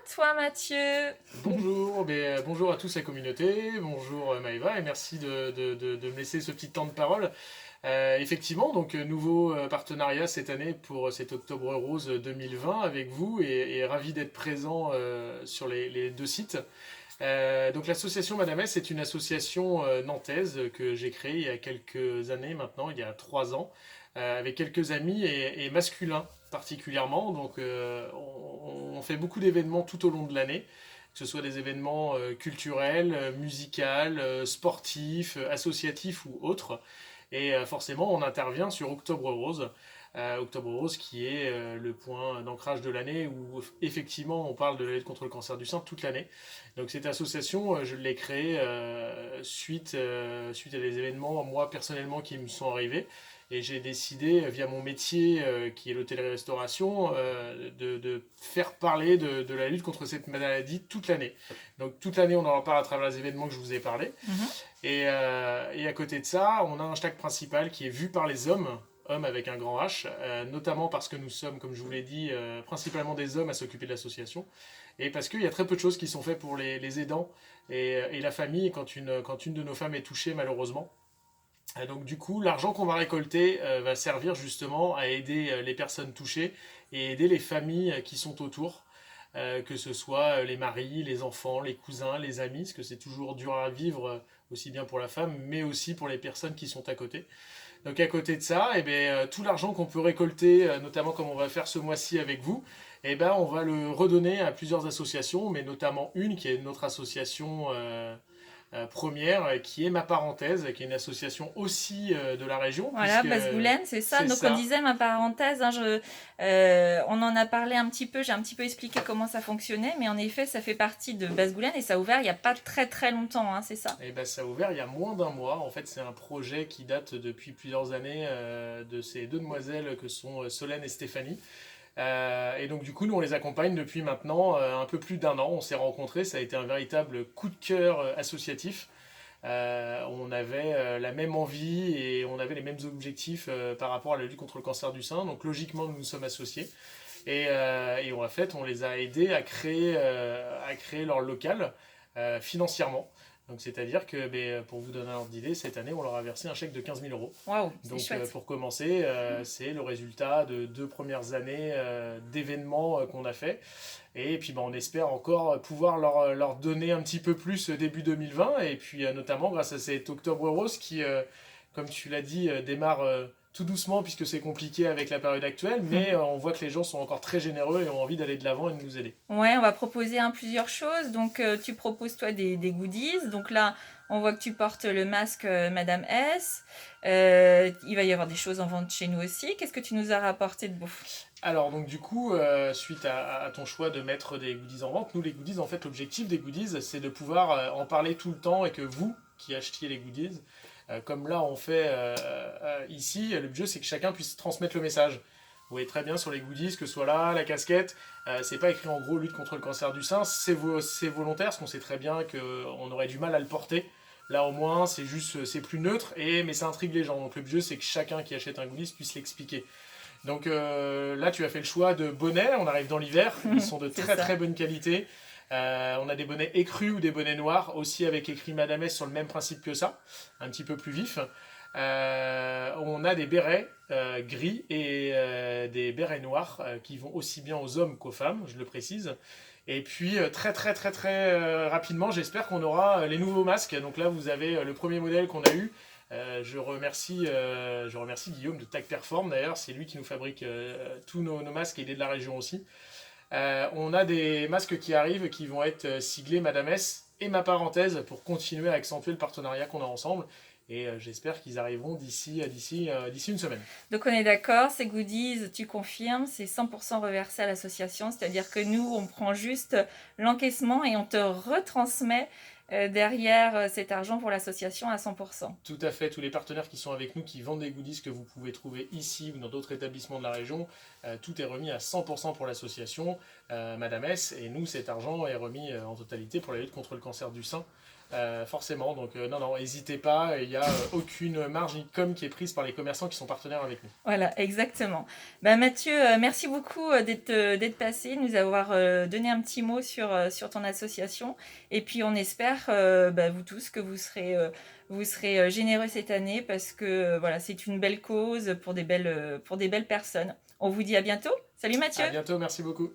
toi Mathieu. Bonjour, bonjour à tous la communauté, bonjour Maëva et merci de me laisser ce petit temps de parole. Effectivement, donc nouveau partenariat cette année pour cet Octobre Rose 2020 avec vous et ravi d'être présent sur les deux sites. Donc l'association Madame S est une association nantaise que j'ai créée il y a quelques années maintenant, il y a 3 ans, avec quelques amis et masculins particulièrement. Donc on fait beaucoup d'événements tout au long de l'année, que ce soit des événements culturels, musicaux, sportifs, associatifs ou autres. Et forcément, on intervient sur Octobre Rose. Octobre Rose qui est le point d'ancrage de l'année où effectivement on parle de la lutte contre le cancer du sein toute l'année. Donc cette association, je l'ai créée suite à des événements, moi personnellement, qui me sont arrivés. Et j'ai décidé, via mon métier qui est l'hôtellerie-restauration, de faire parler de la lutte contre cette maladie toute l'année. Donc toute l'année, on en parle à travers les événements que je vous ai parlé. Et à côté de ça, on a un hashtag principal qui est vu par les hommes, hommes avec un grand H, notamment parce que nous sommes, comme je vous l'ai dit, principalement des hommes à s'occuper de l'association, et parce qu'il y a très peu de choses qui sont faites pour les aidants et la famille quand une de nos femmes est touchée malheureusement. Donc du coup, l'argent qu'on va récolter va servir justement à aider les personnes touchées et aider les familles qui sont autour, que ce soit les maris, les enfants, les cousins, les amis, parce que c'est toujours dur à vivre, aussi bien pour la femme, mais aussi pour les personnes qui sont à côté. Donc à côté de ça, eh bien, tout l'argent qu'on peut récolter, notamment comme on va faire ce mois-ci avec vous, eh ben, on va le redonner à plusieurs associations, mais notamment une qui est notre association première, qui est Ma Parenthèse, qui est une association aussi de la région, Voilà, puisque Basse-Goulaine, c'est ça. c'est Donc on ça. disait ma parenthèse, hein, on en a parlé un petit peu, j'ai un petit peu expliqué comment ça fonctionnait, mais en effet, ça fait partie de Basse-Goulaine et ça a ouvert il n'y a pas très très longtemps, hein, c'est ça. Et ben, ça a ouvert il y a moins d'un mois. En fait, c'est un projet qui date depuis plusieurs années de ces deux demoiselles que sont Solène et Stéphanie. Et donc du coup, nous, on les accompagne depuis maintenant un peu plus d'1 an. On s'est rencontrés, ça a été un véritable coup de cœur associatif. On avait la même envie et on avait les mêmes objectifs par rapport à la lutte contre le cancer du sein. Donc logiquement, nous nous sommes associés. Et en fait, on les a aidés à créer leur local financièrement. Donc, c'est-à-dire que, pour vous donner un ordre d'idée, cette année, on leur a versé un chèque de 15 000 euros. Waouh, c'est Donc, chouette. pour commencer, c'est le résultat de 2 premières années d'événements qu'on a fait. Et puis, on espère encore pouvoir leur donner un petit peu plus début 2020. Et puis, notamment grâce à cet Octobre Rose qui, comme tu l'as dit, démarre tout doucement puisque c'est compliqué avec la période actuelle. Mais on voit que les gens sont encore très généreux et ont envie d'aller de l'avant et de nous aider. Ouais, on va proposer plusieurs choses. Donc, tu proposes toi des goodies. Donc là, on voit que tu portes le masque Madame S. Il va y avoir des choses en vente chez nous aussi. Qu'est-ce que tu nous as rapporté de beau? Alors donc du coup, suite à ton choix de mettre des goodies en vente, nous les goodies, en fait l'objectif des goodies c'est de pouvoir en parler tout le temps et que vous qui achetiez les goodies, comme là on fait ici, le jeu c'est que chacun puisse transmettre le message. Vous voyez très bien sur les goodies, que ce soit là, la casquette, c'est pas écrit en gros lutte contre le cancer du sein, c'est volontaire, parce qu'on sait très bien qu'on aurait du mal à le porter. Là au moins c'est juste, c'est plus neutre, mais ça intrigue les gens. Donc le jeu c'est que chacun qui achète un goodies puisse l'expliquer. Donc là, tu as fait le choix de bonnets. On arrive dans l'hiver. Ils sont de très ça. très bonne qualité. On a des bonnets écrus ou des bonnets noirs, aussi avec écrit Madame S sur le même principe que ça, un petit peu plus vif. On a des bérets gris et des bérets noirs qui vont aussi bien aux hommes qu'aux femmes, je le précise. Et puis très très très très rapidement, j'espère qu'on aura les nouveaux masques. Donc là, vous avez le premier modèle qu'on a eu. Je remercie Guillaume de Tag Perform d'ailleurs, c'est lui qui nous fabrique tous nos masques et il est de la région aussi. On a des masques qui arrivent qui vont être siglés Madame S et Ma Parenthèse pour continuer à accentuer le partenariat qu'on a ensemble. Et j'espère qu'ils arriveront d'ici une semaine. Donc, on est d'accord, ces goodies, tu confirmes, c'est 100% reversé à l'association. C'est-à-dire que nous, on prend juste l'encaissement et on te retransmet derrière cet argent pour l'association à 100%. Tout à fait, tous les partenaires qui sont avec nous, qui vendent des goodies que vous pouvez trouver ici ou dans d'autres établissements de la région, tout est remis à 100% pour l'association Madame S. Et nous, cet argent est remis en totalité pour la lutte contre le cancer du sein forcément. Donc non, n'hésitez pas, il n'y a aucune marge ni de com qui est prise par les commerçants qui sont partenaires avec nous. Voilà, exactement. Mathieu, merci beaucoup d'être passé, de nous avoir donné un petit mot sur ton association. Et puis on espère, vous tous, que vous serez généreux cette année parce que voilà, c'est une belle cause pour des belles personnes. On vous dit à bientôt. Salut Mathieu. À bientôt, merci beaucoup.